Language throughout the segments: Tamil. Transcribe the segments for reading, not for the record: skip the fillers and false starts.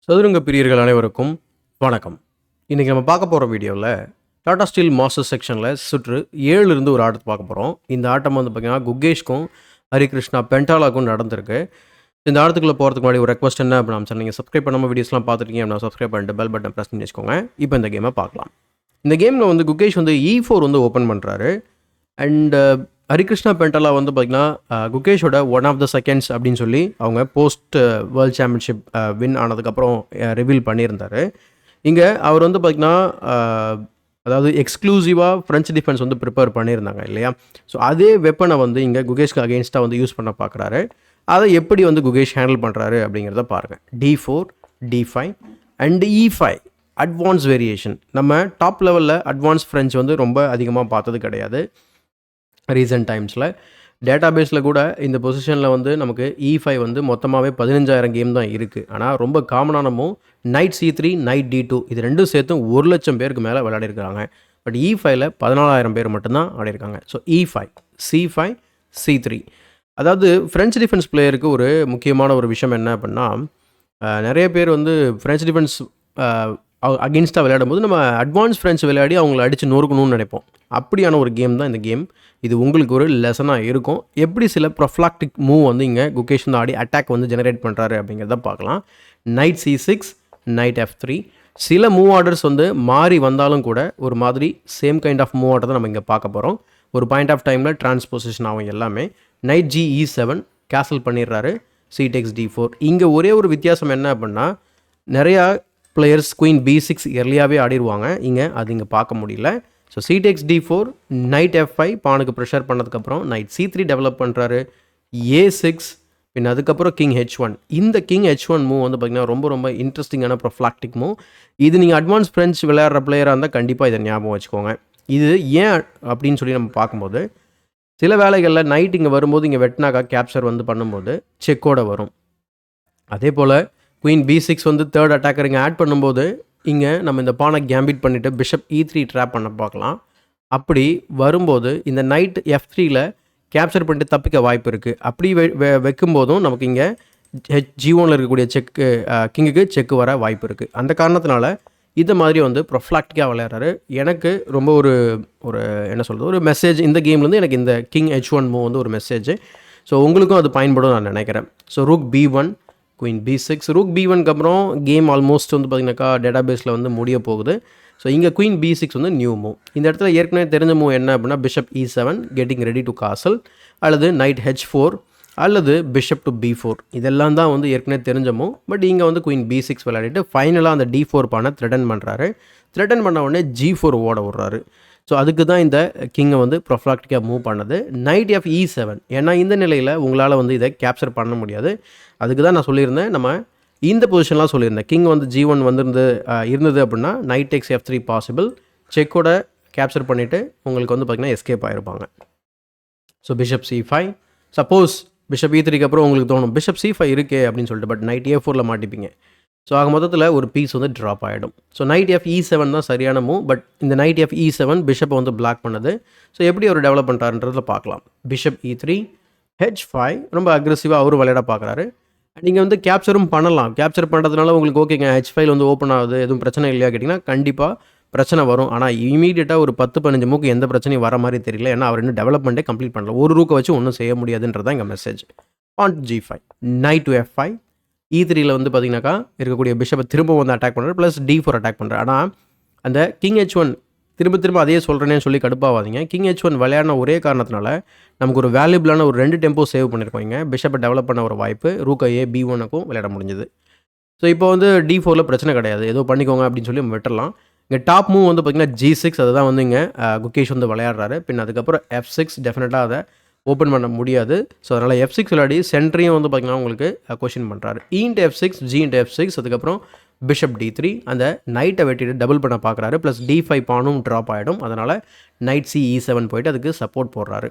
சதுரங்க பிரியர்கள் அனைவருக்கும் வணக்கம். இன்றைக்கி நம்ம பார்க்க போகிற வீடியோவில் டாடா ஸ்டீல் மாஸ்டர் செக்ஷனில் சுற்று 7 இருந்து ஒரு ஆட்டத்தை பார்க்க போகிறோம். இந்த ஆட்டம் வந்து பார்த்திங்கன்னா குகேஷ்க்கும் ஹரிகிருஷ்ணா பென்டாலாக்கும் நடந்திருக்கு. இந்த ஆட்டத்துக்குள்ளே போகிறதுக்கு முன்னாடி ஒரு ரெக்வஸ்ட் என்ன அப்படின்னா, நீங்கள் சப்ஸ்கிரைப் பண்ணாமல் வீடியோஸ்லாம் பார்த்துருக்கீங்க அப்படின்னா சப்ஸ்கிரைப் பண்ணிட்டு பெல் பட்டன் ப்ரெஸ் பண்ணி வச்சுக்கோங்க. இப்போ இந்த கேமை பார்க்கலாம். இந்த கேமில் வந்து குகேஷ் வந்து E4 வந்து ஓப்பன் பண்ணுறாரு. அண்டு ஹரிகிருஷ்ணா பென்டாலா வந்து பார்த்திங்கன்னா குகேஷோட 1 ஆஃப் த செகண்ட்ஸ் அப்படின்னு சொல்லி அவங்க போஸ்ட் வேர்ல்ட் சாம்பியன்ஷிப் வின் ஆனதுக்கப்புறம் ரிவீல் பண்ணியிருந்தார். இங்கே அவர் வந்து பார்த்திங்கன்னா அதாவது எக்ஸ்க்ளூசிவாக ஃப்ரெஞ்ச் டிஃபென்ஸ் வந்து ப்ரிப்பேர் பண்ணியிருந்தாங்க இல்லையா. ஸோ அதே வெப்பனை வந்து இங்கே குகேஷ்க்கு அகெயின்ஸ்டாக வந்து யூஸ் பண்ண பார்க்குறாரு. அதை எப்படி வந்து குகேஷ் ஹேண்டில் பண்ணுறாரு அப்படிங்கிறத பாருங்கள். D4, D5 and E5 advance variation. நம்ம டாப் லெவலில் அட்வான்ஸ் ஃப்ரெஞ்ச் வந்து ரொம்ப அதிகமாக பார்த்தது கிடையாது ரீசெண்ட் டைம்ஸில். டேட்டாபேஸில் கூட இந்த பொசிஷனில் வந்து நமக்கு E5 வந்து மொத்தமாகவே 15,000 கேம் தான் இருக்குது. ஆனால் ரொம்ப காமனானமோ நைட் C3, நைட் D2 இது ரெண்டும் சேர்த்து 1,00,000 பேருக்கு மேலே விளையாடிருக்காங்க. பட் E5ல் 14,000 பேர் மட்டும்தான் ஆடிருக்காங்க. So E5, C5, C3. அதாவது ஃப்ரெஞ்ச் டிஃபென்ஸ் பிளேயருக்கு ஒரு முக்கியமான ஒரு விஷயம் என்ன அப்படின்னா, நிறைய பேர் வந்து ஃப்ரெஞ்ச் டிஃபென்ஸ் அகெயின்ஸ்டாக விளையாடும்போது நம்ம அட்வான்ஸ் ஃப்ரெண்ட்ஸ் விளையாடி அவங்கள அடித்து நொறுக்கணும்னு நினைப்போம். அப்படியான ஒரு கேம் தான் இந்த கேம். இது உங்களுக்கு ஒரு லெசனாக இருக்கும். எப்படி சில ப்ரொஃப்ளாக்டிக் மூவ் வந்து இங்கே குகேஷ் வந்து ஆடி அட்டாக் வந்து ஜெனரேட் பண்ணுறாரு அப்படிங்கிறத பார்க்கலாம். நைட் C6, நைட் F3 சில மூவ் ஆர்டர்ஸ் வந்து மாறி வந்தாலும் கூட ஒரு மாதிரி same kind of move order தான் நம்ம இங்கே பார்க்க போகிறோம். ஒரு பாயிண்ட் ஆஃப் டைமில் டிரான்ஸ்பொசிஷன் ஆகும் எல்லாமே. நைட் GE7 கேசல் பண்ணிடுறாரு. C takes D4. இங்கே ஒரே ஒரு வித்தியாசம் என்ன அப்படின்னா, நிறையா பிளேயர்ஸ் குயின் B6 எர்லியாகவே ஆடிடுவாங்க. அது இங்கே பார்க்க முடியல. So C takes D4, knight F5 பானுக்கு ப்ரெஷர் பண்ணதுக்கப்புறம் நைட் C3 டெவலப் பண்ணுறாரு. A6 பின் அதுக்கப்புறம் கிங் H1. இந்த கிங் H1 மூவ் வந்து பார்த்திங்கன்னா ரொம்ப ரொம்ப இன்ட்ரெஸ்டிங்கான ப்ரொஃப்ளாக்டிக் மூவ். இது நீங்கள் அட்வான்ஸ் ஃப்ரெஞ்ச் விளையாடுற பிளேயராக இருந்தால் கண்டிப்பாக இதை ஞாபகம் வச்சுக்கோங்க. இது ஏன் அப்படின்னு சொல்லி நம்ம பார்க்கும்போது, சில வேளைகளில் நைட் இங்கே வரும்போது இங்கே வெட்னாக்கா கேப்சர் வந்து பண்ணும்போது செக்கோட வரும். அதே போல் குயின் B6 வந்து தேர்ட் அட்டாக்கர் இங்கே ஆட் பண்ணும்போது இங்கே நம்ம இந்த பானை கேம்பிட் பண்ணிவிட்டு பிஷப் E3 ட்ராப் பண்ண பார்க்கலாம். அப்படி வரும்போது இந்த நைட் F3யில் கேப்சர் பண்ணிட்டு தப்பிக்க வாய்ப்பு இருக்குது. அப்படி வைக்கும்போதும் நமக்கு இங்கே G1ல் இருக்கக்கூடிய செக்கு கிங்குக்கு செக்கு வர வாய்ப்பு இருக்குது. அந்த காரணத்தினால இந்த மாதிரி வந்து ப்ரொஃப்ளாக்டிக்காக விளையாடுறாரு. எனக்கு ரொம்ப ஒரு என்ன சொல்கிறது, ஒரு மெசேஜ் இந்த கேம்லேருந்து எனக்கு இந்த கிங் H1 மூவ் வந்து ஒரு மெசேஜ். ஸோ உங்களுக்கும் அது பயன்படும் நான் நினைக்கிறேன். So rook B1, queen B6, rook B1க்கு அப்புறம் கேம் ஆல்மோஸ்ட் வந்து பார்த்திங்கனாக்கா டேட்டாபேஸில் வந்து முடிய போகுது. ஸோ இங்கே குயின் B6 வந்து நியூ மூவ். இந்த இடத்துல ஏற்கனவே தெரிஞ்ச மூவ் என்ன அப்படின்னா, bishop E7 getting ready to castle, அல்லது நைட் H4, அல்லது பிஷப் டு B4. இதெல்லாம் தான் வந்து ஏற்கனவே தெரிஞ்ச மூவ். பட் இங்கே வந்து குயின் B6 விளையாடிட்டு ஃபைனலாக அந்த D4 பானை த்ரெட்டன் பண்ணுறாரு. த்ரெட்டன் பண்ண உடனே G4 ஓட விட்றாரு. ஸோ அதுக்கு தான் இந்த கிங்கை வந்து ப்ரொஃப்ளாக்டிக்காக மூவ் பண்ணது. நைட் E7 ஏன்னா இந்த நிலையில் உங்களால் வந்து இதை கேப்சர் பண்ண முடியாது. அதுக்கு தான் நான் சொல்லியிருந்தேன், நம்ம இந்த பொசிஷன்லாம் சொல்லியிருந்தேன். கிங் வந்து G1 இருந்தது அப்படின்னா நைட் டேக்ஸ் F3 பாசிபிள், செக்கோட கேப்சர் பண்ணிவிட்டு உங்களுக்கு வந்து பார்த்திங்கன்னா எஸ்கேப் ஆகிருப்பாங்க. So bishop C5, suppose bishop E3க்கு அப்புறம் உங்களுக்கு தோணும் பிஷப் C5 இருக்கே அப்படின்னு சொல்லிட்டு, பட் நைட் A4ல் மாட்டிப்பீங்க. ஸோ ஆக மொத்தத்தில் ஒரு பீஸ் வந்து ட்ராப் ஆகிடும். ஸோ நைட் FE7 தான் சரியான மூவ். பட் இந்த நைட் FE7 பிஷப்பை வந்து பிளாக் பண்ணுது. ஸோ எப்படி அவர் டெவலப் பண்ணுறாருன்றதில் பார்க்கலாம். பிஷப் E3, H5 ரொம்ப அக்ரெசிவாக அவரும் விளையாட பார்க்குறாரு. நீங்கள் வந்து கேப்சரும் பண்ணலாம். கேப்சர் பண்ணுறதுனால உங்களுக்கு ஓகேங்க H5 வந்து ஓப்பன் ஆகுது, எதுவும் பிரச்சனை இல்லையா கேட்டிங்கன்னா கண்டிப்பாக பிரச்சனை வரும். ஆனால் இமீடியட்டாக ஒரு 10-15 மூக்கு எந்த பிரச்சனையும் வர மாதிரி தெரியல. ஏன்னா அவர் இன்னும் டெவலப்மெண்ட்டே கம்ப்ளீட் பண்ணல. ஒரு ரூக்கை வச்சு ஒன்றும் செய்ய முடியாதுன்றதான் எங்கள் message. Pawn G5, knight to F5, E3யில் வந்து பார்த்திங்கனாக்கா இருக்கக்கூடிய பிஷப்பை திரும்ப வந்து அட்டாக் பண்ணுறாரு, ப்ளஸ் D4 அட்டாக் பண்ணுறாரு. ஆனால் அந்த கிங் H1 திரும்ப அதே சொல்கிறேன்னு சொல்லி கடுப்பாகாதீங்க. கிங் H1 விளையாடின ஒரே காரணத்தினால நமக்கு ஒரு வேல்யூபிளான ஒரு 2 டெம்போ சேவ் பண்ணியிருக்கோம். இங்கே பிஷப்பை டெவலப் பண்ண ஒரு வாய்ப்பு ரூக் B1க்கும் விளையாட முடிஞ்சது. ஸோ இப்போ வந்து D4ல் பிரச்சனை கிடையாது, ஏதோ பண்ணிக்கோங்க அப்படின்னு சொல்லி நம்ம விட்டுடலாம். இங்கே டாப் மூவ் வந்து பார்த்திங்கன்னா G6, அதுதான் வந்து இங்கே குகேஷ் வந்து விளையாடுறாரு. பின் அதுக்கப்புறம் F6 டெஃபினட்டாக அதை ஓப்பன் பண்ண முடியாது. ஸோ அதனால் F6 விளையாடி சென்ட்ரையும் வந்து பார்த்திங்கன்னா உங்களுக்கு கொஷின் பண்ணுறாரு. F6, G அதுக்கப்புறம் பிஷப் D3 அந்த நைட்டை வெட்டிட்டு டபுள் பண்ண பார்க்குறாரு. ப்ளஸ் D5 பானும் ட்ராப் ஆகிடும். அதனால் நைட் CE7 போய்ட்டு அதுக்கு சப்போர்ட் போடுறாரு.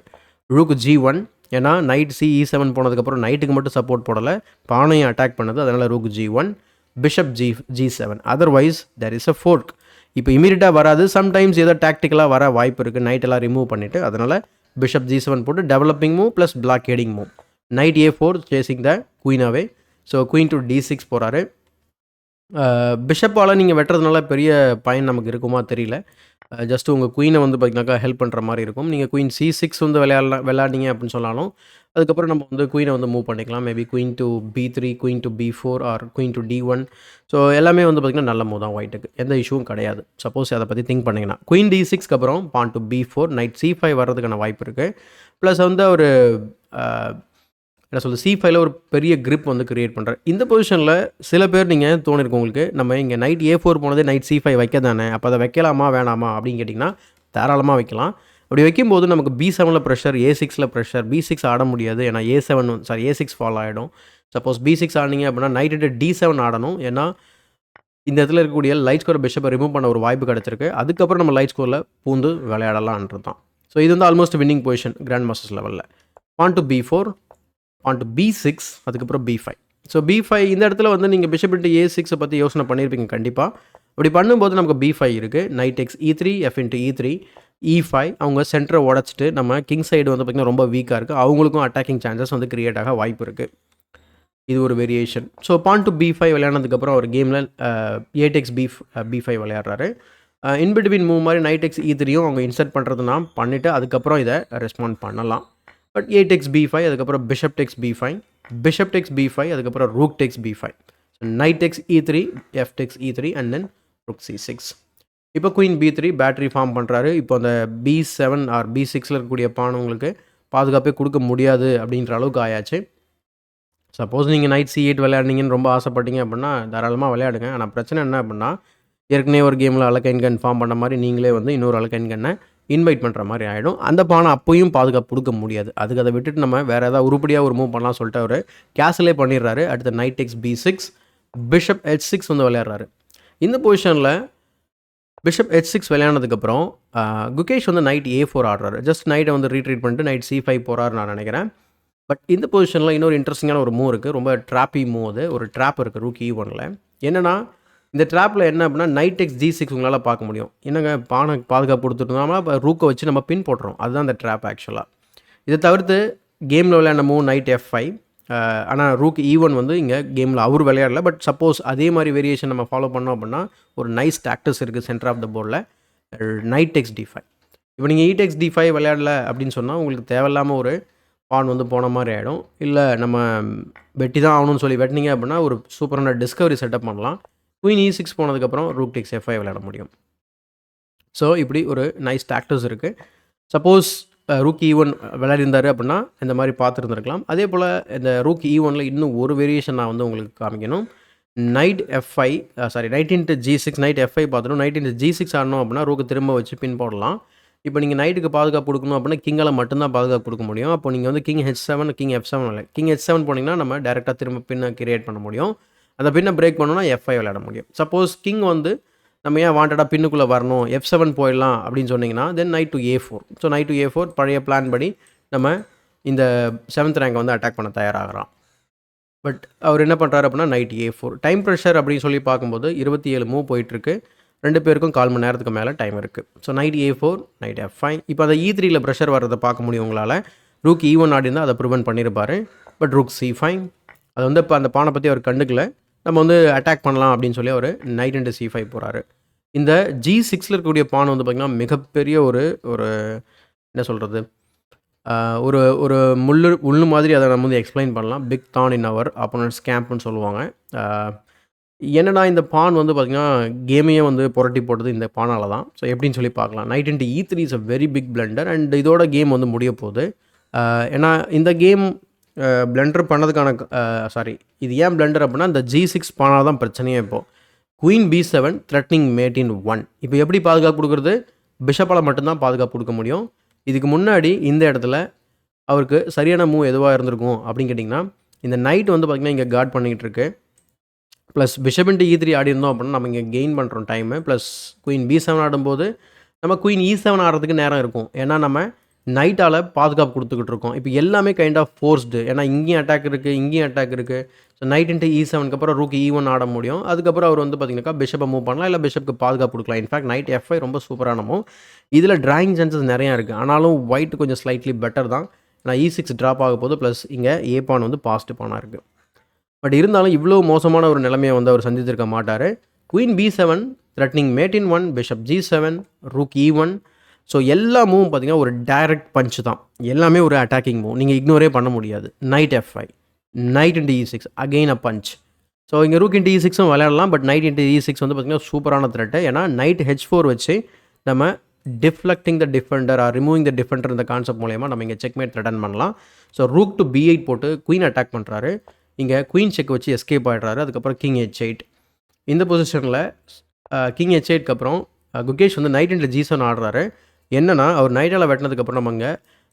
ரூக் G1 ஏன்னா நைட் CE7 போனதுக்கப்புறம் நைட்டுக்கு மட்டும் சப்போர்ட் போடலை, பானையும் அட்டாக் பண்ணுது. அதனால் rook G1, bishop G7. Otherwise there is a fork. இப்போ இமீடியட்டாக வராது, சம்டைம்ஸ் ஏதோ டாக்டிக்கலாக வர வாய்ப்பு இருக்குது. நைட்டெல்லாம் ரிமூவ் பண்ணிவிட்டு அதனால் பிஷப் G7 போட்டு developing move plus blockading move. Knight A4 chasing the queen away. So queen to D6 போகிறாரு. பிஷப்பால் நீங்கள் வெட்டுறதுனால பெரிய பயன் நமக்கு இருக்குமா தெரியல. ஜஸ்ட் உங்கள் குயினை வந்து பார்த்தீங்கன்னாக்கா ஹெல்ப் பண்ணுற மாதிரி இருக்கும். நீங்கள் குயின் C6 வந்து விளையாடினீங்க அப்படின்னு சொன்னாலும், அதுக்கப்புறம் நம்ம வந்து குயினை வந்து மூவ் பண்ணிக்கலாம். Maybe queen to B3, queen to B4 R queen to D1. So எல்லாமே வந்து பார்த்திங்கன்னா நல்ல மூவ் தான் ஒயிட்டுக்கு. எந்த இஷ்யூவும் கிடையாது. சப்போஸ் அதை பற்றி திங்க் பண்ணிங்கன்னா குயின் D6க்கு அப்புறம் பான் டு B4, நைட் C5 வர்றதுக்கான வாய்ப்பு இருக்குது. ப்ளஸ் வந்து ஒரு என்ன சொல்லுது C5ல ஒரு பெரிய கிரிப் வந்து கிரியேட் பண்ணுறேன். இந்த பொசிஷனில் சில பேர் நீங்கள் தோணிருக்கு உங்களுக்கு, நம்ம இங்கே நைட் A4 போனதே நைட் C5 வைக்க தானே, அப்போ அதை வைக்கலாமா வேணாமா அப்படின்னு கேட்டிங்கன்னா தாராளமாக வைக்கலாம். அப்படி வைக்கும்போது நமக்கு B7ல் ப்ரெஷர், A6ல் ப்ரெஷர், B6 ஆட முடியாது. ஏன்னா A6 ஃபால் ஆகிடும். சப்போஸ் B6 ஆடினீங்க அப்படின்னா நைட் இன்ட்டு D7 ஆடணும். ஏன்னா இந்த இடத்துல இருக்கக்கூடிய லைட் ஸ்கோர் பிஷப்பை ரிமூவ் பண்ண ஒரு வாய்ப்பு கிடச்சிருக்கு. அதுக்கப்புறம் நம்ம லைட் ஸ்கோரில் பூந்து விளையாடலான்றது தான். ஸோ இது வந்து almost winning position grand masters லெவலில். Pawn to B4, porn to B6, அதுக்கப்புறம் B5. ஸோ B5 இந்த இடத்துல வந்து நீங்கள் பிஷப் இன்ட்டு A6 பற்றி யோசனை பண்ணியிருப்பீங்க கண்டிப்பாக. அப்படி பண்ணும்போது நமக்கு B5 இருக்குது. Night X E3, F into E3, E5. அவங்க சென்டரை உடச்சிட்டு நம்ம கிங் சைடு வந்து பார்த்திங்கன்னா ரொம்ப வீக்காக இருக்குது. அவங்களுக்கும் அட்டாக்கிங் சான்சஸ் வந்து கிரியேட் ஆக வாய்ப்பு இருக்குது. இது ஒரு variation. So porn to B5 விளையாடுனதுக்கப்புறம் ஒரு கேமில் 8x B5 விளையாடுறாரு. இன்பிட்வீன் மூவ் மாதிரி நைட் எக்ஸ் E3யும் அவங்க இன்சர்ட் பண்ணுறதுனா பண்ணிவிட்டு அதுக்கப்புறம் இதை ரெஸ்பாண்ட் பண்ணலாம். பட் 8x B5, அதுக்கப்புறம் bishop takes B5, bishop takes B5, அதுக்கப்புறம் rook takes B5. So knight takes E3, F takes E3 and then rook C6. இப்போ குயின் B3 பேட்டரி ஃபார்ம் பண்ணுறாரு. இப்போ அந்த B7 ஆர் B6ல் இருக்கக்கூடிய பான் உங்களுக்கு பாதுகாப்பே கொடுக்க முடியாது அப்படின்ற அளவுக்கு ஆயாச்சு. சப்போஸ் நீங்கள் நைட் C8 விளையாடுனீங்கன்னு ரொம்ப ஆசைப்பட்டீங்க அப்படின்னா தாராளமாக விளையாடுங்க. ஆனால் பிரச்சனை என்ன அப்படின்னா, ஏற்கனவே ஒரு கேமில் அலகைன் கன் ஃபார்ம் பண்ண மாதிரி நீங்களே வந்து இன்னொரு அலகைன் கன்னை இன்வைட் பண்ணுற மாதிரி ஆகிடும். அந்த பானை அப்போயும் பாதுகாப்பு கொடுக்க முடியாது. அதுக்கு அதை விட்டுட்டு நம்ம வேறு ஏதாவது உருப்படியாக ஒரு மூவ் பண்ணலாம் சொல்லிட்டு அவர் கேஸிலே பண்ணிடுறாரு. அடுத்து night X B6, bishop H6 வந்து விளையாடுறாரு. இந்த பொசிஷனில் பிஷப் H6 விளையாடுனதுக்கப்புறம் குகேஷ் வந்து நைட் A4 ஆடுறாரு. ஜஸ்ட் நைட்டை வந்து ரீட்ரீட் பண்ணிட்டு நைட் C5 போகிறாரு நான் நினைக்கிறேன். பட் இந்த பொசிஷனில் இன்னொரு இன்ட்ரெஸ்டிங்கான ஒரு மூவ் இருக்குது. ரொம்ப ட்ராப்பி மூவ் அது. ஒரு ட்ராப் இருக்குது ரூக் E1ல். என்னென்னா இந்த ட்ராப்பில் என்ன அப்படின்னா நைட் எக்ஸ் G6 உங்களால் பார்க்க முடியும். என்னங்க பானை பாதுகாப்பு கொடுத்துட்டோம்னா இப்போ ரூக்கை வச்சு நம்ம பின் போட்டுறோம். அதுதான் அந்த ட்ராப் ஆக்சுவலாக. இதை தவிர்த்து கேமில் விளையாட மூவ் நைட் F5. ஆனால் ரூக் E1 வந்து இங்கே கேமில் அவர் விளையாடல. பட் சப்போஸ் அதே மாதிரி வேரியேஷன் நம்ம ஃபாலோ பண்ணோம் அப்படின்னா ஒரு நைஸ் டாக்டிஸ் இருக்குது சென்டர் ஆஃப் த போர்டில். Night X D5. இப்போ நீங்கள் ஈட் D5 விளையாடல அப்படின்னு சொன்னால் உங்களுக்கு தேவையில்லாமல் ஒரு பான் வந்து போன மாதிரி ஆகிடும். இல்லை நம்ம வெட்டி தான் ஆகணும்னு சொல்லி வெட்டினீங்க அப்படின்னா ஒரு சூப்பரான டிஸ்கவரி செட்டப் பண்ணலாம். குயின் E6 போனதுக்கப்புறம் ரூக் டெக்ஸ் F5 விளையாட முடியும். ஸோ இப்படி ஒரு நைஸ் டாக்டிஸ் இருக்குது. சப்போஸ் ரூக் E1 விளையாடிருந்தார் அப்படின்னா இந்த மாதிரி பார்த்துருந்துருக்கலாம். அதே போல் இந்த ரூக் E1ல் இன்னும் ஒரு வேரியேஷன் நான் வந்து உங்களுக்கு காமிக்கணும். Night night into G6, night F5 பார்த்துட்டோம். நைட் இன்ட்டு G6 ஆடணும் அப்படின்னா ரூக்கு திரும்ப வச்சு பின் போடலாம். இப்போ நீங்கள் நைட்டுக்கு பாதுகாப்பு கொடுக்கணும் அப்படின்னா கிங்கால் மட்டும்தான் பாதுகாப்பு கொடுக்க முடியும். அப்போ நீங்கள் வந்து கிங் H7, கிங் F7 இல்லை. கிங் H7 போனீங்கன்னா நம்ம டேரெக்டாக திரும்ப பின்னை கிரியேட் பண்ண முடியும். அந்த பின்னை பிரேக் பண்ணணும்னா F5 விளையாட முடியும். சப்போஸ் கிங் வந்து நம்ம ஏன் வாண்டடாக பின்னுக்குள்ளே வரணும், F7 போயிடலாம் அப்படின்னு சொன்னிங்கன்னா then knight to A4. So knight to A4 பழைய பிளான் படி நம்ம இந்த 7th ரேங்கை வந்து அட்டாக் பண்ண தயாராகிறான். பட் அவர் என்ன பண்ணுறாரு அப்படின்னா நைட் A4. டைம் ப்ரெஷர் அப்படின்னு சொல்லி பார்க்கும்போது 27 மூவ் போயிட்டுருக்கு. 2 பேருக்கும் 1/4 மணி நேரத்துக்கு மேலே டைம் இருக்குது. So night A4, night F5. இப்போ அதை E3யில் ப்ரெஷர் வர்றதை பார்க்க முடியும் உங்களால். ரூக் E1 ஆடி இருந்தால் அதை ப்ரிவென்ட் பண்ணியிருப்பார். பட் ரூக் C5 அது வந்து இப்போ அந்த பானை பற்றி அவர் கண்டுக்கல. நம்ம வந்து அட்டாக் பண்ணலாம் அப்படின்னு சொல்லி அவர் நைட் இன்ட்டு C5 போகிறாரு. இந்த G6ல் இருக்கக்கூடிய பானை வந்து பார்த்திங்கன்னா மிகப்பெரிய ஒரு என்ன சொல்கிறது, ஒரு ஒரு முள்ளு மாதிரி அதை நம்ம வந்து எக்ஸ்பிளைன் பண்ணலாம். பிக் தான் இன் அவர் அப்போனன்ட்ஸ் கேம்ப்னு சொல்லுவாங்க. என்னடா இந்த பான் வந்து பார்த்திங்கன்னா கேமையே வந்து புரட்டி போட்டது இந்த பானால் தான். ஸோ எப்படின்னு சொல்லி பார்க்கலாம். Knight into E3 is a very big blunder and இதோட கேம் வந்து முடிய போகுது. ஏன்னா இந்த கேம் பிளண்டர் பண்ணதுக்கான இது ஏன் பிளண்டர் அப்படின்னா இந்த G6 பானால் தான் பிரச்சனையே. இப்போது queen B7 threatening made in 1. இப்போ எப்படி பாதுகாப்பு கொடுக்குறது, பிஷப்பால் மட்டும்தான் பாதுகாப்பு கொடுக்க முடியும். இதுக்கு முன்னாடி இந்த இடத்துல அவருக்கு சரியான மூவ் எதுவாக இருந்திருக்கும் அப்படின்னு கேட்டிங்கன்னா இந்த நைட் வந்து பார்த்திங்கன்னா இங்கே கார்ட் பண்ணிகிட்டு இருக்கு. ப்ளஸ் பிஷப் இன்ட்டு E3 ஆடி இருந்தோம் அப்படின்னா நம்ம இங்கே கெயின் பண்ணுறோம் டைமு. ப்ளஸ் குயின் B7 ஆடும்போது நம்ம குயின் E7 ஆடுறதுக்கு நேரம் இருக்கும். ஏன்னா நம்ம நைட்டால் பாதுகாப்பு கொடுத்துக்கிட்டு இருக்கோம். இப்போ எல்லாமே கைண்ட் ஆஃப் ஃபோர்ஸ்டு. ஏன்னா இங்கேயும் அட்டாக் இருக்குது, இங்கேயும் அட்டாக் இருக்குது. ஸோ நைட் இன்ட்டு E7க்கு அப்புறம் ரூக் E1 ஆட முடியும். அதுக்கப்புறம் அவர் வந்து பார்த்திங்கனாக்கா பிஷப்பை மூவ் பண்ணலாம், இல்லை பிஷப்புக்கு பாதுகாப்பு கொடுக்கலாம். இன்ஃபேக்ட் நைட் F5 ரொம்ப சூப்பரான மூவ். இதில் ட்ராயிங் சான்சஸ் நிறையா இருக்குது. ஆனாலும் ஒயிட் கொஞ்சம் ஸ்லைட்லி பெட்டர் தான். நான் E6 ட்ராப் ஆக போது. ப்ளஸ் இங்கே A பான் வந்து பாசிட்டிவ் பானாக இருக்குது. பட் இருந்தாலும் இவ்வளோ மோசமான ஒரு நிலைமையை வந்து அவர் சந்தித்திருக்க மாட்டார். Queen B7 threatening made in 1, bishop G7, rook E1. So எல்லா மூவும் பார்த்தீங்கன்னா ஒரு டைரக்ட் பஞ்ச் தான். எல்லாமே ஒரு அட்டாக்கிங் மூவ். நீங்கள் இக்னோரே பண்ண முடியாது. Knight F5, knight into E6, again a punch. So இங்கே ரூக் இன்ட்டு E6ம் விளையாடலாம். பட் நைட் இன்ட்டு E6 வந்து பார்த்திங்கன்னா சூப்பரான த்ரெட்டு. ஏன்னா நைட் H4 வச்சு நம்ம deflecting the defender or removing the defender இந்த கான்செப்ட் மூலயமா நம்ம இங்கே செக்மேட் த்ரெட்டன் பண்ணலாம். ஸோ ரூக் டு B8 போட்டு குயின் அட்டாக் பண்ணுறாரு. இங்கே குயின் செக் வச்சு எஸ்கேப் ஆகிடுறாரு. அதுக்கப்புறம் கிங் H8. இந்த பொசிஷனில் கிங் H8க்கு அப்புறம் குகேஷ் வந்து நைட் இன்ட்டு G7 ஆடுறாரு. என்னன்னா அவர் நைட்டால் வெட்டினதுக்கப்புறம் நம்ம இங்கே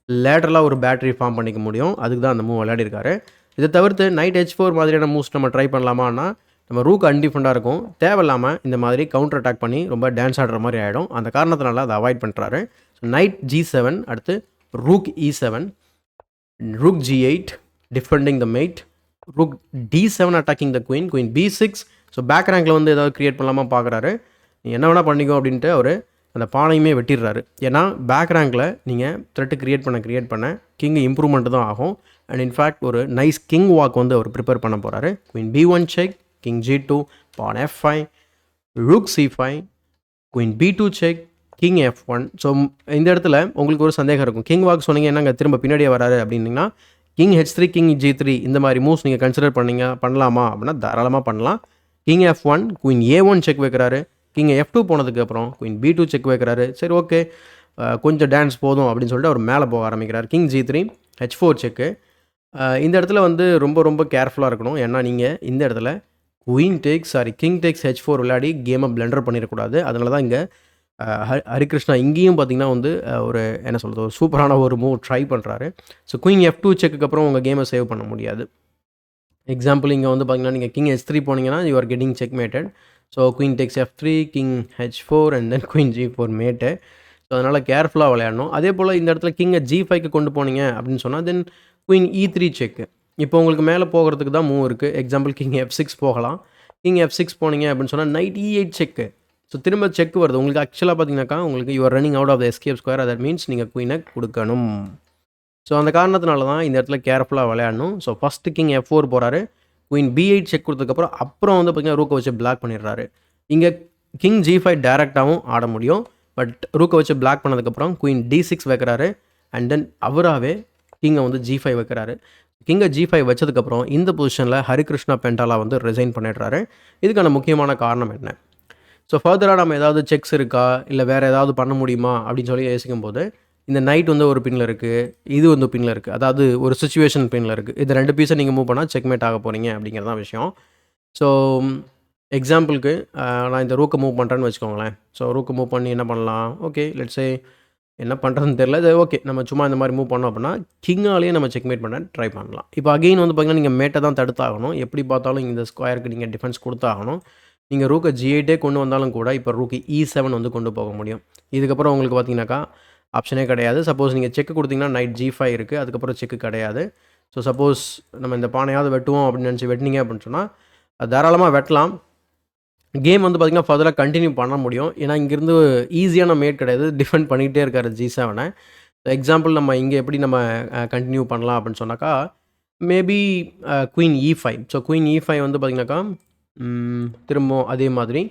லேட்டரலாக ஒரு பேட்டரி ஃபார்ம் பண்ணிக்க முடியும். அதுக்கு தான் அந்த மூவ் விளையாடிருக்காரு. இதை தவிர்த்து நைட் H4 மாதிரியான மூவ்ஸ் நம்ம ட்ரை பண்ணலாமான்னா நம்ம ரூக் அன்டிஃபெண்டாக இருக்கும். தேவையில்லாமல் இந்த மாதிரி கவுண்டர் அட்டாக் பண்ணி ரொம்ப டான்ஸ் ஆடுற மாதிரி ஆகிடும். அந்த காரணத்தினால அதை அவாய்ட் பண்ணுறாரு. ஸோ நைட் G7, அடுத்து rook E7, rook G8 defending the mate, rook D7 attacking the queen, queen B6. So back ரேங்கில் வந்து ஏதாவது க்ரியேட் பண்ணலாமா பார்க்குறாரு. நீ என்ன வேணால் பண்ணிக்கோ அப்படின்ட்டு அவர் அந்த பானையுமே வெட்டிடுறாரு. ஏன்னா பேக் ரேங்கில் நீங்கள் த்ரெட்டு க்ரியேட் பண்ண கிங் இம்ப்ரூவ்மெண்ட் தான் ஆகும். அண்ட் இன்ஃபேக்ட் ஒரு நைஸ் கிங் வாக் வந்து அவர் ப்ரிப்பேர் பண்ண போகிறாரு. Queen B1 check, king G2, பான் F5, rook C5, queen B2 check, king F1. So இந்த இடத்துல உங்களுக்கு ஒரு சந்தேகம் இருக்கும். கிங் வாக் சொன்னீங்க என்னங்க திரும்ப பின்னாடியே வராரு அப்படின்னீங்கன்னா, கிங் H3, கிங் G3 இந்த மாதிரி மூவ்ஸ் நீங்கள் கன்சிடர் பண்ணலாமா அப்படின்னா தாராளமாக பண்ணலாம். King F1, queen A1 check வைக்கிறாரு. கிங் F2 போனதுக்கப்புறம் குயின் B2 செக் வைக்கிறாரு. சரி ஓகே, கொஞ்சம் டான்ஸ் போதும் அப்படின்னு சொல்லிட்டு அவர் மேலே போக ஆரம்பிக்கிறார். கிங் G3, H4 செக்கு. இந்த இடத்துல வந்து ரொம்ப ரொம்ப கேர்ஃபுல்லாக இருக்கணும். ஏன்னா நீங்கள் இந்த இடத்துல கிங் டேக்ஸ் H4 விளையாடி கேமை பிளெண்டர் பண்ணிடக்கூடாது. அதனால தான் இங்கே ஹரிகிருஷ்ணா இங்கேயும் பார்த்தீங்கன்னா வந்து ஒரு என்ன சொல்கிறது, ஒரு சூப்பரான ஒரு மூவ் ட்ரை பண்ணுறாரு. ஸோ குயின் F2 செக்குக்கு அப்புறம் உங்கள் கேமை சேவ் பண்ண முடியாது. எக்ஸாம்பிள் இங்கே வந்து பார்த்தீங்கன்னா நீங்கள் கிங் H3 போனீங்கன்னா you are getting checkmated. So queen takes F3, king H4 and then queen G4 mate. So அதனால் கேர்ஃபுல்லாக விளையாடணும். அதே போல் இந்த இடத்துல கிங்கை G5க்கு கொண்டு போனீங்க அப்படின்னு சொன்னால் தென் குயின் E3 செக்கு. இப்போ உங்களுக்கு மேலே போகிறதுக்கு தான் மூவ் இருக்குது. எக்ஸாம்பிள் கிங் F6 போகலாம். கிங் F6 போனீங்க அப்படின்னு சொன்னால் நைட் E8 செக்கு. ஸோ திரும்ப செக் வருது. உங்களுக்கு ஆக்சுவலாக பார்த்தீங்கன்னாக்கா உங்களுக்கு you are running out of the escape square. That means நீங்கள் குயினை கொடுக்கணும். ஸோ அந்த காரணத்தினால தான் இந்த இடத்துல கேர்ஃபுல்லாக விளையாடணும். ஸோ ஃபஸ்ட்டு கிங் F4 போகிறாரு. குயின் B8 செக் கொடுத்ததுக்கப்புறம் அப்புறம் வந்து பார்த்தீங்கன்னா ரூக்கை வச்சு பிளாக் பண்ணிடுறாரு. இங்கே கிங் G5 டேரெக்டாகவும் ஆட முடியும். பட் ரூக்கை வச்சு பிளாக் பண்ணதுக்கப்புறம் குயின் D6 வைக்கிறாரு. அண்ட் தென் அவராகவே கிங்கை வந்து G5 வைக்கிறாரு. கிங்கை G5 வச்சதுக்கப்புறம் இந்த பொசிஷனில் ஹரிகிருஷ்ணா பெண்டாலா வந்து ரிசைன் பண்ணிடுறாரு. இதுக்கான முக்கியமான காரணம் என்ன? ஸோ ஃபர்தராக நம்ம ஏதாவது செக்ஸ் இருக்கா, இல்லை வேறு ஏதாவது பண்ண முடியுமா அப்படின்னு சொல்லி யோசிக்கும் போது இந்த நைட் வந்து ஒரு பின்னில் இருக்குது, இது வந்து பின்னில் இருக்குது. அதாவது ஒரு சிச்சுவேஷன் பின்னில் இருக்குது. இது 2 பீஸை நீங்கள் மூவ் பண்ணால் செக்மேட் ஆக போகிறீங்க அப்படிங்கிறது தான் விஷயம். ஸோ எக்ஸாம்பிளுக்கு நான் இந்த ரூக்கை மூவ் பண்ணுறேன்னு வச்சுக்கோங்களேன். ஸோ ரூக்கை மூவ் பண்ணி என்ன பண்ணலாம்? ஓகே லெட்ஸே என்ன பண்ணுறதுன்னு தெரியல. இது ஓகே நம்ம சும்மா இந்த மாதிரி மூவ் பண்ணோம் அப்படின்னா கிங்காலேயே நம்ம செக்மேட் பண்ண ட்ரை பண்ணலாம். இப்போ அகெயின் வந்து பார்த்தீங்கன்னா நீங்கள் மேட்டை தான் தடுத்தாகணும். எப்படி பார்த்தாலும் இந்த ஸ்கொயருக்கு நீங்கள் டிஃபென்ஸ் கொடுத்தாகணும். நீங்கள் ரூக்கை G8 கொண்டு வந்தாலும் கூட இப்போ ரூக்கு E7 வந்து கொண்டு போக முடியும். இதுக்கப்புறம் உங்களுக்கு பார்த்தீங்கன்னாக்கா ஆப்ஷனே கிடையாது. சப்போஸ் நீங்கள் செக்கு கொடுத்தீங்கன்னா நைட் G5 இருக்குது. அதுக்கப்புறம் செக்கு கிடையாது. ஸோ சப்போஸ் நம்ம இந்த பானையாவது வெட்டுவோம் அப்படின்னு நினச்சி வெட்டினீங்க அப்படின்னு சொன்னால் அது தாராளமாக வெட்டலாம். கேம் வந்து பார்த்திங்கன்னா ஃபர்தராக கண்டினியூ பண்ண முடியும். ஏன்னா இங்கேருந்து ஈஸியான மேட் கிடையாது. டிஃபெண்ட் பண்ணிக்கிட்டே இருக்கார் G7. எக்ஸாம்பிள் நம்ம இங்கே எப்படி நம்ம கண்டினியூ பண்ணலாம் அப்படின்னு சொன்னாக்கா maybe queen E5. So queen E5 வந்து பார்த்திங்கனாக்கா திரும்பவும் அதே மாதிரி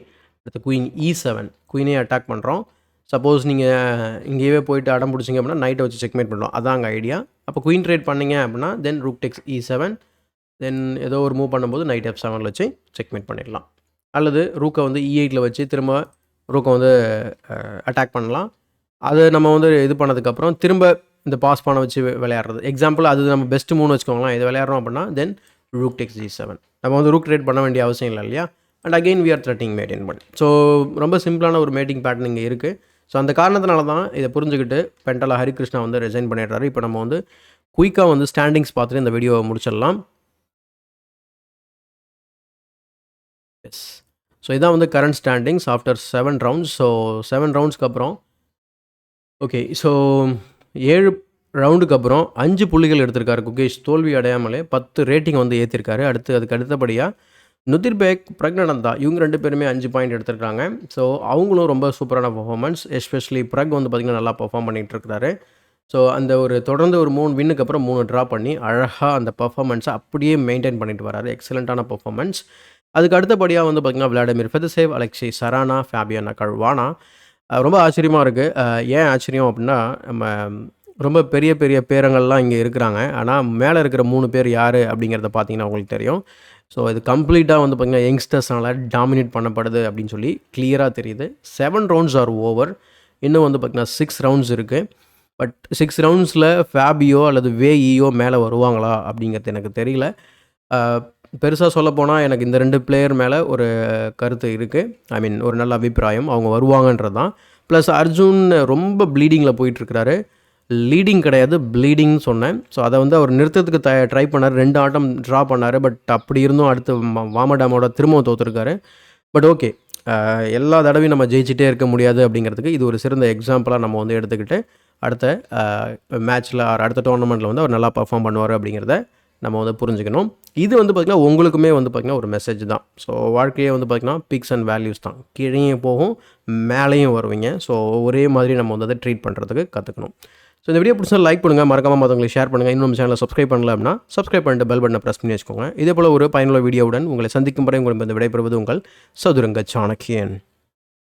அடுத்து குயின் E7 குயினே அட்டாக் பண்ணுறோம். சப்போஸ் நீங்கள் இங்கேயே போயிட்டு அடம் பிடிச்சிங்க அப்படின்னா நைட்டை வச்சு செக்மேட் பண்ணுறோம். அதாங்க ஐடியா. அப்போ குயின் ட்ரேட் பண்ணிங்க அப்படின்னா தென் ரூக் டெக்ஸ் E7, தென் ஏதோ ஒரு மூவ் பண்ணும்போது நைட் F7 வச்சு செக்மேட் பண்ணிடலாம். அல்லது ரூக்கை வந்து E8 வச்சு திரும்ப ரூக்கை வந்து அட்டாக் பண்ணலாம். அது நம்ம வந்து இது பண்ணதுக்கப்புறம் திரும்ப இந்த பாஸ் பானை வச்சு விளையாடுறது. எக்ஸாம்பிள் அது நம்ம பெஸ்ட் மூவ்னு வச்சுக்கோங்களேன். இது விளையாடுறோம் அப்படின்னா தென் ரூக் டெக்ஸ் G7. நம்ம வந்து ரூக் ட்ரேட் பண்ண வேண்டிய அவசியம் இல்லை இல்லையா? And again we are threatening mate in one. So ரொம்ப சிம்பிளான ஒரு மேட்டிங் பேட்டர்ன் இங்கே இருக்குது. ஸோ அந்த காரணத்தினால தான் இதை புரிஞ்சுக்கிட்டு பெண்டாலா ஹரிகிருஷ்ணா வந்து ரிசைன் பண்ணிடுறாரு. இப்போ நம்ம வந்து குயிக்காக வந்து ஸ்டாண்டிங்ஸ் பார்த்துட்டு இந்த வீடியோவை முடிச்சிடலாம். எஸ், ஸோ இதான் வந்து current standings after 7 rounds. So 7 ரவுண்ட்ஸ்க்கு அப்புறம் ஓகே, ஸோ 7 ரவுண்டுக்கு அப்புறம் 5 புள்ளிகள் எடுத்திருக்காரு குகேஷ். தோல்வி அடையாமலே 10 ரேட்டிங் வந்து ஏற்றிருக்காரு. அதுக்கு அடுத்தபடியாக நுதிர்பேக், பிரக்னனந்தா இவங்க 2 பேருமே 5 பாயிண்ட் எடுத்திருக்காங்க. ஸோ அவங்களும் ரொம்ப சூப்பரான பர்ஃபார்மன்ஸ். எஸ்பெஷலி பிரக் வந்து பார்த்திங்கன்னா நல்லா பர்ஃபார்ம் பண்ணிகிட்டு இருக்கிறாரு. ஸோ அந்த ஒரு தொடர்ந்து ஒரு 3 வின்னுக்கு அப்புறம் 3 ட்ரா பண்ணி அழகாக அந்த பெர்ஃபார்மன்ஸை அப்படியே மெயின்டைன் பண்ணிட்டு வராரு. எக்ஸலண்ட்டான பெர்ஃபார்மன்ஸ். அதுக்கு அடுத்தபடியா வந்து பார்த்தீங்கன்னா, விளாடிமிர் ஃபெதசேவ், அலெக்ஸி சரானா, ஃபேபியானா கர்வானா. ரொம்ப ஆச்சரியமா இருக்கு. ஏன் ஆச்சரியம் அப்டின்னா, நம்ம ரொம்ப பெரிய பெரிய பேரங்கள்லாம் இங்க இருக்கிறாங்க. ஆனா, மேல இருக்கிற 3 பேர் யாரு அப்படிங்கிறத பார்த்தீங்கன்னா உங்களுக்கு தெரியும். ஸோ இது கம்ப்ளீட்டா வந்து பார்த்தீங்கன்னா, யங்ஸ்டர்ஸ்னால டாமினேட் பண்ணப்படுது அப்படின்னு சொல்லி கிளியரா தெரியுது. 7 ரவுண்ட்ஸ் ஆர் ஓவர். இன்னும் வந்து பார்த்தீங்கன்னா 6 ரவுண்ட்ஸ் இருக்கு. பட் 6 ரவுண்ட்ஸில் ஃபேபியோ அல்லது வேஇயோ மேலே வருவாங்களா அப்படிங்கிறது எனக்கு தெரியல. பெருசாக சொல்லப்போனால் எனக்கு இந்த 2 பிளேயர் மேலே ஒரு கருத்து இருக்குது. ஐ மீன் ஒரு நல்ல அபிப்பிராயம். அவங்க வருவாங்கன்றது தான். ப்ளஸ் அர்ஜுன் ரொம்ப ப்ளீடிங்கில் போயிட்டுருக்கிறாரு. லீடிங் கிடையாது, ப்ளீடிங்னு சொன்னேன். ஸோ அதை வந்து அவர் நிறுத்தத்துக்கு ட்ரை பண்ணார். 2 ஆட்டம் ட்ரா பண்ணார். பட் அப்படி இருந்தும் அடுத்து வாமடாமோட திரும்பவும் தோற்றுருக்காரு. பட் ஓகே, எல்லா தடவையும் நம்ம ஜெயிச்சிட்டே இருக்க முடியாது அப்படிங்கிறதுக்கு இது ஒரு சிறந்த எக்ஸாம்பிளாக நம்ம வந்து எடுத்துக்கிட்டு அடுத்த மேட்ச்சில் அடுத்த டோர்னமெண்ட்டில் வந்து அவர் நல்லா பர்ஃபார்ம் பண்ணுவார் அப்படிங்கிறத நம்ம வந்து புரிஞ்சுக்கணும். இது வந்து பார்த்திங்கன்னா உங்களுக்குமே வந்து பார்த்திங்கன்னா ஒரு மெசேஜ் தான். ஸோ வாழ்க்கையே வந்து பார்த்திங்கன்னா பிக்ஸ் அண்ட் வேல்யூஸ் தான். கீழேயும் போகும், மேலேயும் வருவீங்க. ஸோ ஒரே மாதிரி நம்ம வந்து அதை ட்ரீட் பண்ணுறதுக்கு கற்றுக்கணும். ஸோ இந்த வீடியோ பிடிச்சா லைக் பண்ணுங்கள், மறக்காமல் மற்றவங்களுக்கு ஷேர் பண்ணுங்கள். இன்னும் நம்ம சேனலை சப்ஸ்கிரைப் பண்ணல அப்படின்னா சப்ஸ்கிரைப் பண்ணிட்டு பெல் பட்டனை ப்ரெஸ் பண்ணி வச்சுக்கோங்க. இதே போல் ஒரு பயனுள்ள வீடியோவுடன் உங்களை சந்திக்கும் வரை உங்களுக்கு விடைபெறுவது உங்கள் சதுரங்க சாணக்கியன்.